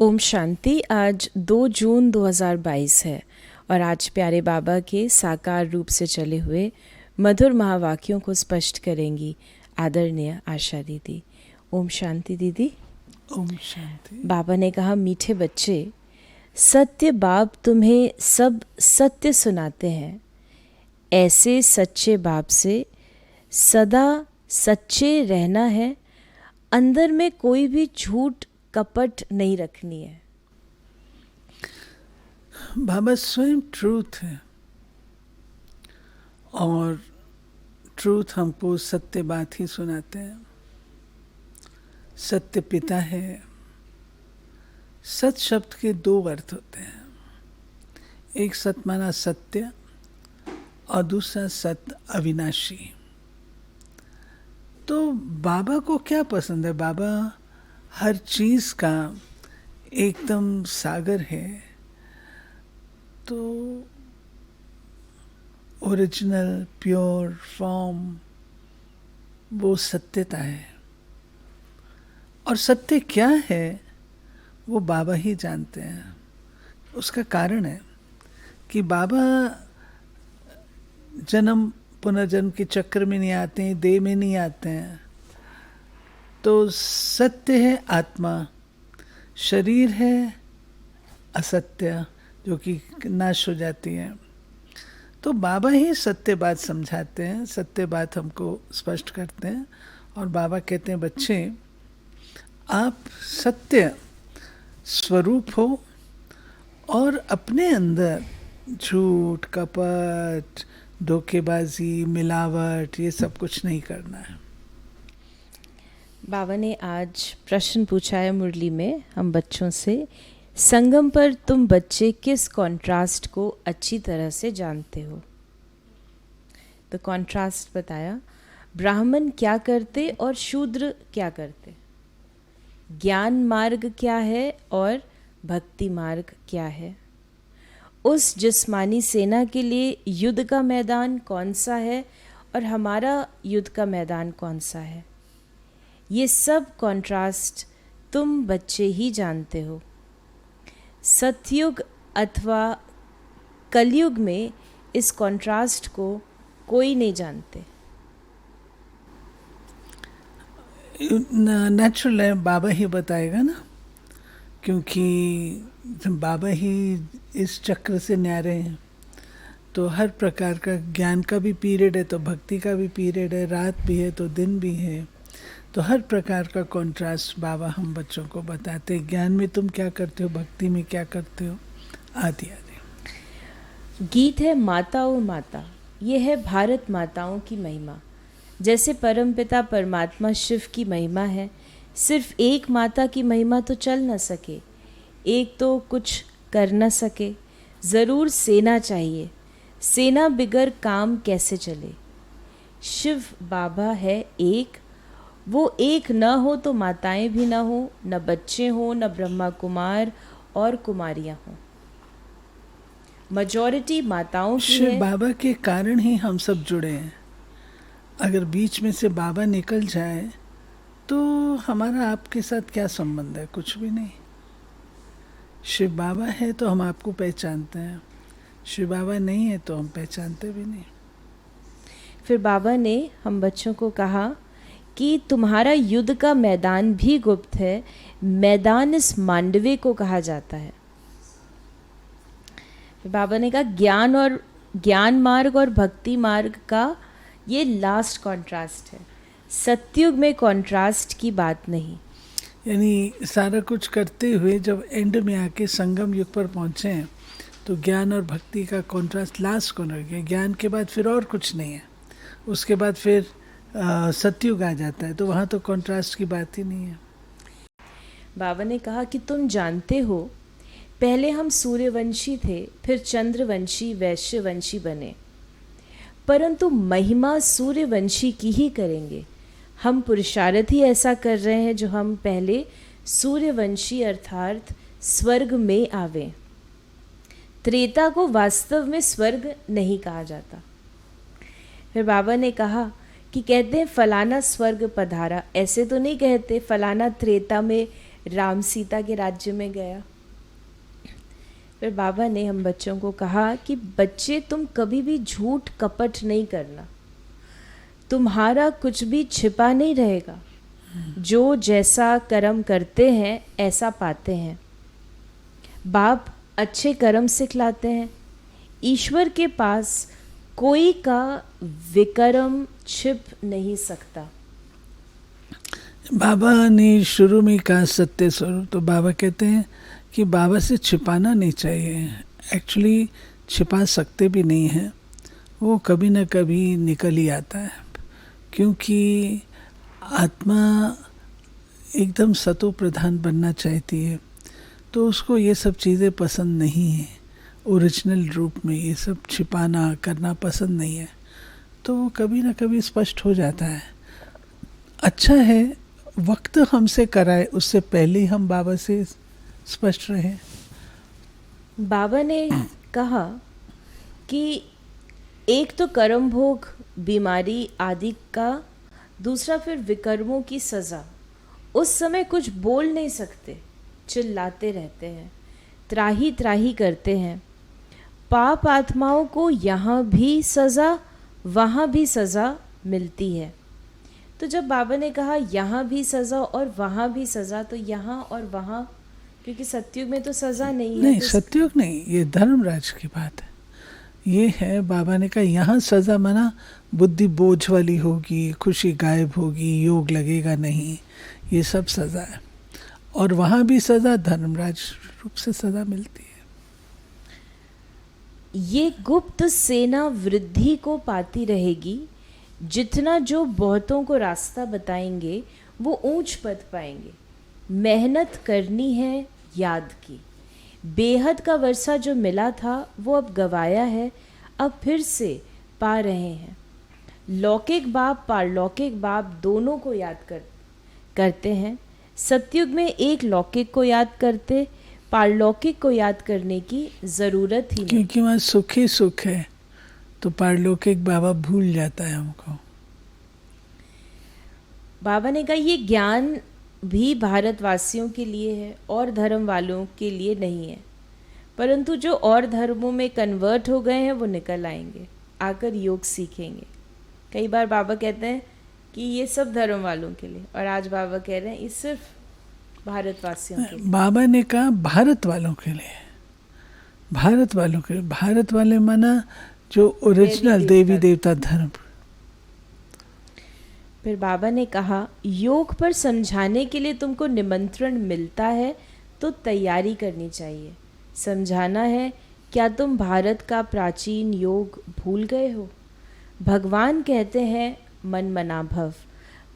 ओम शांति। आज 2 जून 2022 है और आज प्यारे बाबा के साकार रूप से चले हुए मधुर महावाक्यों को स्पष्ट करेंगी आदरणीय आशा दीदी। ओम शांति दीदी। ओम शांति। बाबा ने कहा, मीठे बच्चे, सत्य बाप तुम्हें सब सत्य सुनाते हैं। ऐसे सच्चे बाप से सदा सच्चे रहना है। अंदर में कोई भी झूठ कपट नहीं रखनी है। बाबा स्वयं ट्रूथ है और ट्रूथ हमको सत्य बात ही सुनाते हैं। सत्य पिता है। सत शब्द के 2 अर्थ होते हैं। एक सत माना सत्य और दूसरा सत अविनाशी। तो बाबा को क्या पसंद है? बाबा हर चीज का एकदम सागर है। तो ओरिजिनल प्योर फॉर्म वो सत्यता है। और सत्य क्या है वो बाबा ही जानते हैं। उसका कारण है कि बाबा जन्म पुनर्जन्म के चक्र में नहीं आते हैं, देह में नहीं आते हैं। तो सत्य है आत्मा, शरीर है असत्य जो कि नाश हो जाती है। तो बाबा ही सत्य बात समझाते हैं, सत्य बात हमको स्पष्ट करते हैं। और बाबा कहते हैं, बच्चे आप सत्य स्वरूप हो और अपने अंदर झूठ कपट धोखेबाजी मिलावट ये सब कुछ नहीं करना है। बाबा ने आज प्रश्न पूछा है मुरली में हम बच्चों से, संगम पर तुम बच्चे किस कॉन्ट्रास्ट को अच्छी तरह से जानते हो? तो कॉन्ट्रास्ट बताया, ब्राह्मण क्या करते और शूद्र क्या करते, ज्ञान मार्ग क्या है और भक्ति मार्ग क्या है, उस जिस्मानी सेना के लिए युद्ध का मैदान कौन सा है और हमारा युद्ध का मैदान कौन सा है। ये सब कॉन्ट्रास्ट तुम बच्चे ही जानते हो। सतयुग अथवा कलयुग में इस कॉन्ट्रास्ट को कोई नहीं जानते। नेचुरल है, बाबा ही बताएगा ना, क्योंकि बाबा ही इस चक्र से न्यारे हैं। तो हर प्रकार का ज्ञान का भी पीरियड है तो भक्ति का भी पीरियड है, रात भी है तो दिन भी है। तो हर प्रकार का कॉन्ट्रास्ट बाबा हम बच्चों को बताते हैं। ज्ञान में तुम क्या करते हो, भक्ति में क्या करते हो, आदि आदि। गीत है माता ओ माता, ये है भारत माताओं की महिमा। जैसे परमपिता परमात्मा शिव की महिमा है, सिर्फ एक माता की महिमा तो चल न सके, एक तो कुछ कर न सके, ज़रूर सेना चाहिए, सेना बिगर काम कैसे चले। शिव बाबा है एक, वो एक न हो तो माताएं भी न हो, न बच्चे हो, न ब्रह्मा कुमार और कुमारियां हो। मेजॉरिटी माताओं की शिव है। बाबा के कारण ही हम सब जुड़े हैं। अगर बीच में से बाबा निकल जाए तो हमारा आपके साथ क्या संबंध है? कुछ भी नहीं। शिव बाबा है तो हम आपको पहचानते हैं, शिव बाबा नहीं है तो हम पहचानते भी नहीं। फिर बाबा ने हम बच्चों को कहा कि तुम्हारा युद्ध का मैदान भी गुप्त है, मैदान इस मांडवे को कहा जाता है। फिर बाबा ने कहा ज्ञान मार्ग और भक्ति मार्ग का ये लास्ट कॉन्ट्रास्ट है, सतयुग में कॉन्ट्रास्ट की बात नहीं। यानी सारा कुछ करते हुए जब एंड में आके संगम युग पर पहुंचे हैं तो ज्ञान और भक्ति का कॉन्ट्रास्ट लास्ट को रह गया। ज्ञान के बाद फिर और कुछ नहीं है, उसके बाद फिर सतयुग आ जाता है, तो वहाँ तो कॉन्ट्रास्ट की बात ही नहीं है। बाबा ने कहा कि तुम जानते हो, पहले हम सूर्यवंशी थे, फिर चंद्रवंशी वैश्यवंशी बने, परंतु महिमा सूर्यवंशी की ही करेंगे। हम पुरुषार्थ ही ऐसा कर रहे हैं जो हम पहले सूर्यवंशी अर्थात स्वर्ग में आवे। त्रेता को वास्तव में स्वर्ग नहीं कहा जाता। फिर बाबा ने कहा कि कहते हैं फलाना स्वर्ग पधारा, ऐसे तो नहीं कहते फलाना त्रेता में राम सीता के राज्य में गया। फिर बाबा ने हम बच्चों को कहा कि बच्चे तुम कभी भी झूठ कपट नहीं करना, तुम्हारा कुछ भी छिपा नहीं रहेगा, जो जैसा कर्म करते हैं ऐसा पाते हैं। बाप अच्छे कर्म सिखलाते हैं। ईश्वर के पास कोई का विकर्म छिप नहीं सकता। बाबा ने शुरू में कहा सत्य स्वरूप, तो बाबा कहते हैं कि बाबा से छिपाना नहीं चाहिए। एक्चुअली छिपा सकते भी नहीं हैं, वो कभी ना कभी निकल ही आता है, क्योंकि आत्मा एकदम सतो प्रधान बनना चाहती है, तो उसको ये सब चीज़ें पसंद नहीं है। ओरिजिनल रूप में ये सब छिपाना करना पसंद नहीं है, तो वो कभी ना कभी स्पष्ट हो जाता है। अच्छा है वक्त हमसे कराए, उससे पहले ही हम बाबा से स्पष्ट रहे। बाबा ने कहा कि एक तो कर्म भोग, बीमारी आदि का, दूसरा फिर विकर्मों की सज़ा। उस समय कुछ बोल नहीं सकते, चिल्लाते रहते हैं, त्राही त्राही करते हैं। पाप आत्माओं को यहाँ भी सज़ा वहाँ भी सज़ा मिलती है। तो जब बाबा ने कहा यहाँ भी सज़ा और वहाँ भी सज़ा, तो यहाँ और वहाँ, क्योंकि सतयुग में तो सज़ा नहीं है। नहीं, तो सतयुग नहीं, ये धर्मराज की बात है। ये है बाबा ने कहा यहाँ सज़ा मना बुद्धि बोझ वाली होगी, खुशी गायब होगी, योग लगेगा नहीं, ये सब सज़ा है। और वहाँ भी सज़ा धर्मराज रूप से सज़ा मिलती है। ये गुप्त सेना वृद्धि को पाती रहेगी। जितना जो बहुतों को रास्ता बताएंगे वो ऊंच पद पाएंगे। मेहनत करनी है याद की। बेहद का वर्षा जो मिला था वो अब गवाया है, अब फिर से पा रहे हैं। लौकिक बाप पारलौकिक बाप दोनों को याद करते हैं। सतयुग में एक लौकिक को याद करते, पारलौकिक को याद करने की ज़रूरत ही नहीं, क्योंकि वहाँ सुख ही सुख है, तो पारलौकिक बाबा भूल जाता है हमको। बाबा ने कहा ये ज्ञान भी भारतवासियों के लिए है और धर्म वालों के लिए नहीं है, परंतु जो और धर्मों में कन्वर्ट हो गए हैं वो निकल आएंगे, आकर योग सीखेंगे। कई बार बाबा कहते हैं कि ये सब धर्म वालों के लिए, और आज बाबा कह रहे हैं ये सिर्फ भारतवासियों के लिए। बाबा ने कहा भारत वालों के लिए, भारत वालों के लिए। भारत वाले माना जो ओरिजिनल देवी देवता धर्म। फिर बाबा ने कहा योग पर समझाने के लिए तुमको निमंत्रण मिलता है तो तैयारी करनी चाहिए। समझाना है, क्या तुम भारत का प्राचीन योग भूल गए हो? भगवान कहते हैं मन मना भव।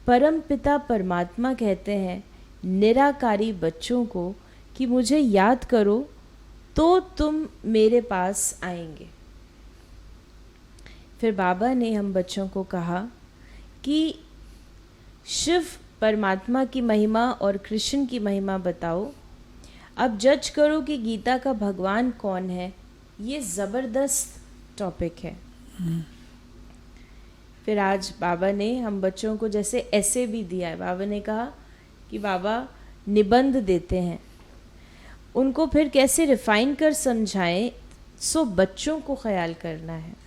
परम पिता परमात्मा कहते हैं निराकारी बच्चों को कि मुझे याद करो तो तुम मेरे पास आएंगे। फिर बाबा ने हम बच्चों को कहा कि शिव परमात्मा की महिमा और कृष्ण की महिमा बताओ। अब जज करो कि गीता का भगवान कौन है। ये ज़बरदस्त टॉपिक है। फिर आज बाबा ने हम बच्चों को जैसे ऐसे भी दिया है। बाबा ने कहा कि बाबा निबंध देते हैं, उनको फिर कैसे रिफाइन कर समझाएं, सो बच्चों को ख्याल करना है।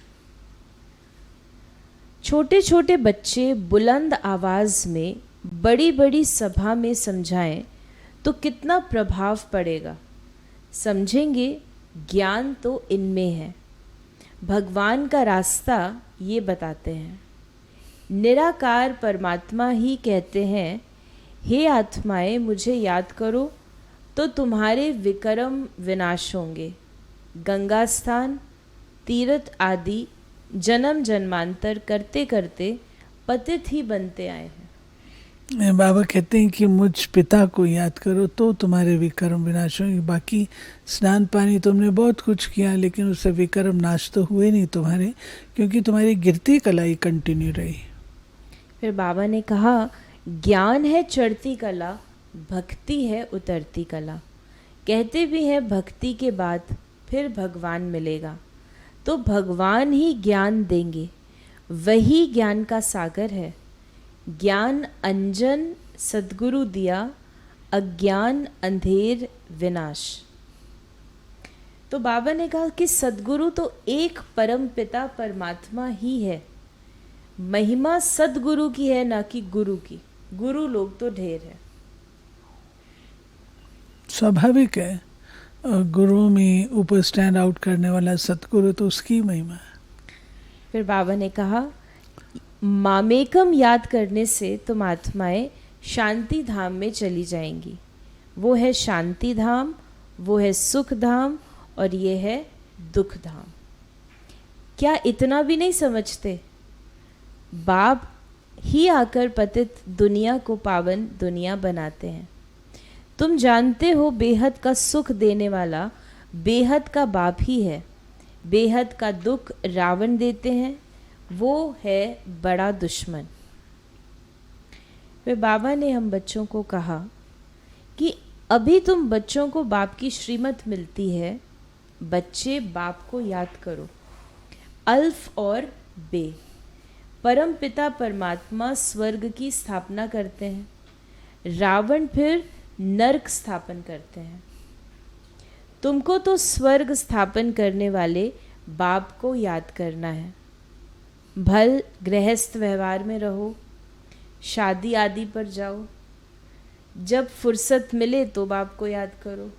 छोटे छोटे बच्चे बुलंद आवाज़ में बड़ी बड़ी सभा में समझाएं तो कितना प्रभाव पड़ेगा। समझेंगे ज्ञान तो इनमें है। भगवान का रास्ता ये बताते हैं। निराकार परमात्मा ही कहते हैं हे आत्माएं मुझे याद करो तो तुम्हारे विकर्म विनाश होंगे। गंगा स्थान, तीर्थ आदि जन्म जन्मांतर करते करते पतित ही बनते आए हैं। बाबा कहते हैं कि मुझ पिता को याद करो तो तुम्हारे विकर्म विनाश होंगे। बाकी स्नान पानी तुमने बहुत कुछ किया, लेकिन उससे विकर्म नाश तो हुए नहीं तुम्हारे, क्योंकि तुम्हारी गिरती कला ही कंटिन्यू रही। फिर बाबा ने कहा ज्ञान है चढ़ती कला, भक्ति है उतरती कला। कहते भी हैं भक्ति के बाद फिर भगवान मिलेगा, तो भगवान ही ज्ञान देंगे, वही ज्ञान का सागर है। ज्ञान अंजन सद्गुरु दिया, अज्ञान अंधेर विनाश। तो बाबा ने कहा कि सद्गुरु तो एक परम पिता परमात्मा ही है, महिमा सद्गुरु की है ना कि गुरु की। गुरु लोग तो ढेर है। स्वाभाविक है, गुरु में ऊपर स्टैंड आउट करने वाला सतगुरु तो उसकी महिमा है। फिर बाबा ने कहा मामेकम याद करने से तुम आत्माएं शांति धाम में चली जाएंगी। वो है शांति धाम, वो है सुख धाम, और ये है दुख धाम। क्या इतना भी नहीं समझते? बाप ही आकर पतित दुनिया को पावन दुनिया बनाते हैं। तुम जानते हो बेहद का सुख देने वाला बेहद का बाप ही है। बेहद का दुख रावण देते हैं, वो है बड़ा दुश्मन। फिर बाबा ने हम बच्चों को कहा कि अभी तुम बच्चों को बाप की श्रीमत मिलती है। बच्चे बाप को याद करो। अल्फ और बे, परम पिता परमात्मा स्वर्ग की स्थापना करते हैं, रावण फिर नरक स्थापन करते हैं। तुमको तो स्वर्ग स्थापन करने वाले बाप को याद करना है। भल गृहस्थ व्यवहार में रहो, शादी आदि पर जाओ, जब फुर्सत मिले तो बाप को याद करो।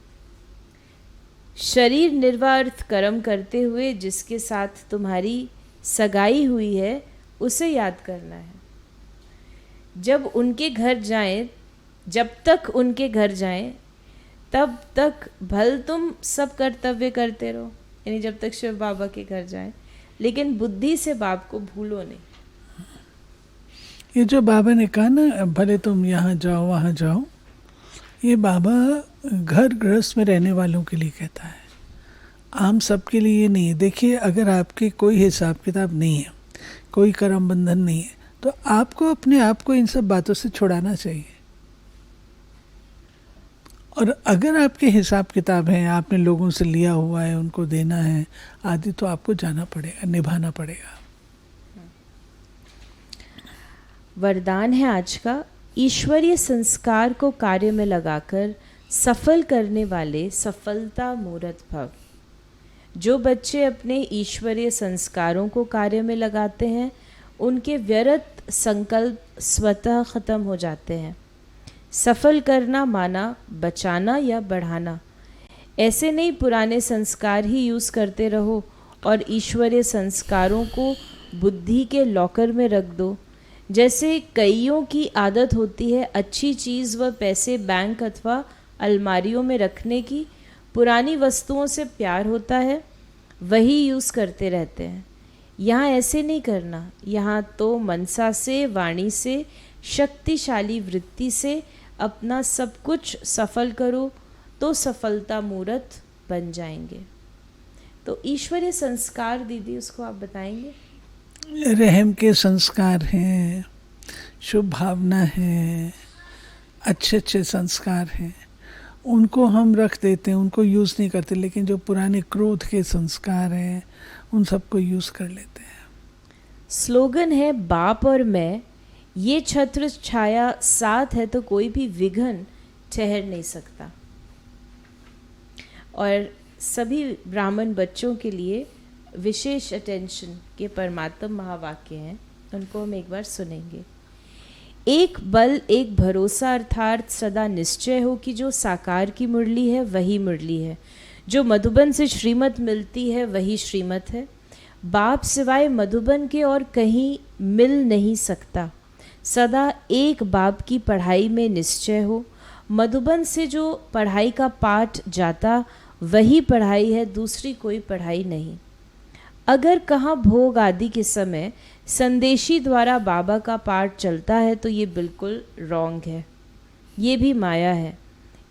शरीर निर्वार्थ कर्म करते हुए जिसके साथ तुम्हारी सगाई हुई है उसे याद करना है। जब उनके घर जाएं, जब तक उनके घर जाएं तब तक भल तुम सब कर्तव्य करते रहो, यानी जब तक शिव बाबा के घर जाएं, लेकिन बुद्धि से बाप को भूलो नहीं। ये जो बाबा ने कहा ना, भले तुम यहाँ जाओ वहाँ जाओ, ये बाबा घर गृहस्थ में रहने वालों के लिए कहता है, आम सबके लिए ये नहीं है। देखिए, अगर आपके कोई हिसाब किताब नहीं है, कोई कर्म बंधन नहीं है, तो आपको अपने आप को इन सब बातों से छुड़ाना चाहिए। और अगर आपके हिसाब किताब हैं, आपने लोगों से लिया हुआ है, उनको देना है आदि, तो आपको जाना पड़ेगा, निभाना पड़ेगा। वरदान है आज का, ईश्वरीय संस्कार को कार्य में लगाकर सफल करने वाले सफलता मूर्त भव। जो बच्चे अपने ईश्वरीय संस्कारों को कार्य में लगाते हैं, उनके व्यर्थ संकल्प स्वतः खत्म हो जाते हैं। सफल करना माना बचाना या बढ़ाना। ऐसे नहीं पुराने संस्कार ही यूज़ करते रहो और ईश्वरीय संस्कारों को बुद्धि के लॉकर में रख दो। जैसे कईयों की आदत होती है अच्छी चीज़ व पैसे बैंक अथवा अलमारियों में रखने की, पुरानी वस्तुओं से प्यार होता है, वही यूज़ करते रहते हैं। यहाँ ऐसे नहीं करना। यहाँ तो मनसा से, वाणी से, शक्तिशाली वृत्ति से अपना सब कुछ सफल करो, तो सफलता मूर्त बन जाएंगे। तो ईश्वरीय संस्कार दीदी, उसको आप बताएंगे? रहम के संस्कार हैं, शुभ भावना है, अच्छे अच्छे संस्कार हैं, उनको हम रख देते हैं, उनको यूज़ नहीं करते। लेकिन जो पुराने क्रोध के संस्कार हैं उन सबको यूज़ कर लेते हैं। स्लोगन है बाप और मैं, ये छत्र छाया साथ है तो कोई भी विघ्न ठहर नहीं सकता। और सभी ब्राह्मण बच्चों के लिए विशेष अटेंशन के परमात्म महावाक्य हैं, उनको हम एक बार सुनेंगे। एक बल एक भरोसा, अर्थात सदा निश्चय हो कि जो साकार की मुरली है वही मुरली है, जो मधुबन से श्रीमत मिलती है वही श्रीमत है। बाप सिवाय मधुबन के और कहीं मिल नहीं सकता। सदा एक बाप की पढ़ाई में निश्चय हो। मधुबन से जो पढ़ाई का पाठ जाता वही पढ़ाई है, दूसरी कोई पढ़ाई नहीं। अगर कहाँ भोग आदि के समय संदेशी द्वारा बाबा का पाठ चलता है तो ये बिल्कुल रॉन्ग है, ये भी माया है।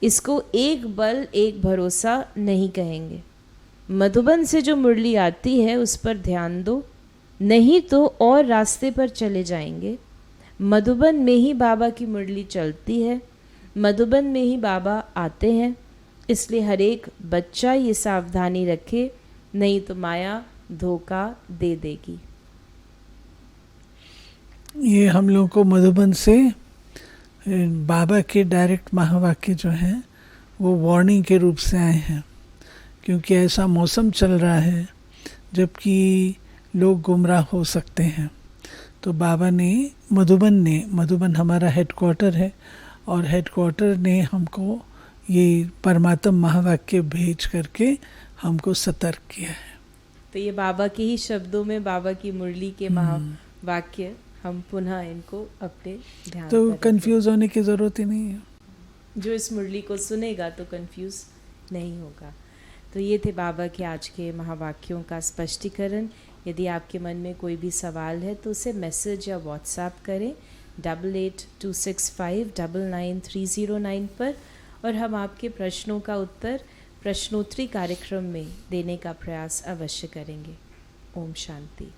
इसको एक बल एक भरोसा नहीं कहेंगे। मधुबन से जो मुरली आती है उस पर ध्यान दो, नहीं तो और रास्ते पर चले जाएंगे। मधुबन में ही बाबा की मुरली चलती है, मधुबन में ही बाबा आते हैं। इसलिए हर एक बच्चा ये सावधानी रखे, नहीं तो माया धोखा दे देगी। ये हम लोग को मधुबन से बाबा के डायरेक्ट महावाक्य जो हैं वो वार्निंग के रूप से आए हैं, क्योंकि ऐसा मौसम चल रहा है जबकि लोग गुमराह हो सकते हैं। तो बाबा ने मधुबन हमारा हेडक्वार्टर है, और हेडक्वार्टर ने हमको ये परमात्म महावाक्य भेज करके हमको सतर्क किया है। तो ये बाबा के ही शब्दों में, बाबा की मुरली के महावाक्य हम पुनः इनको अपने ध्यान तो पर कंफ्यूज होने की ज़रूरत ही नहीं है। जो इस मुरली को सुनेगा तो कंफ्यूज नहीं होगा। तो ये थे बाबा के आज के महावाक्यों का स्पष्टीकरण। यदि आपके मन में कोई भी सवाल है तो उसे मैसेज या व्हाट्सएप करें 8826599309 पर, और हम आपके प्रश्नों का उत्तर प्रश्नोत्तरी कार्यक्रम में देने का प्रयास अवश्य करेंगे। ओम शांति।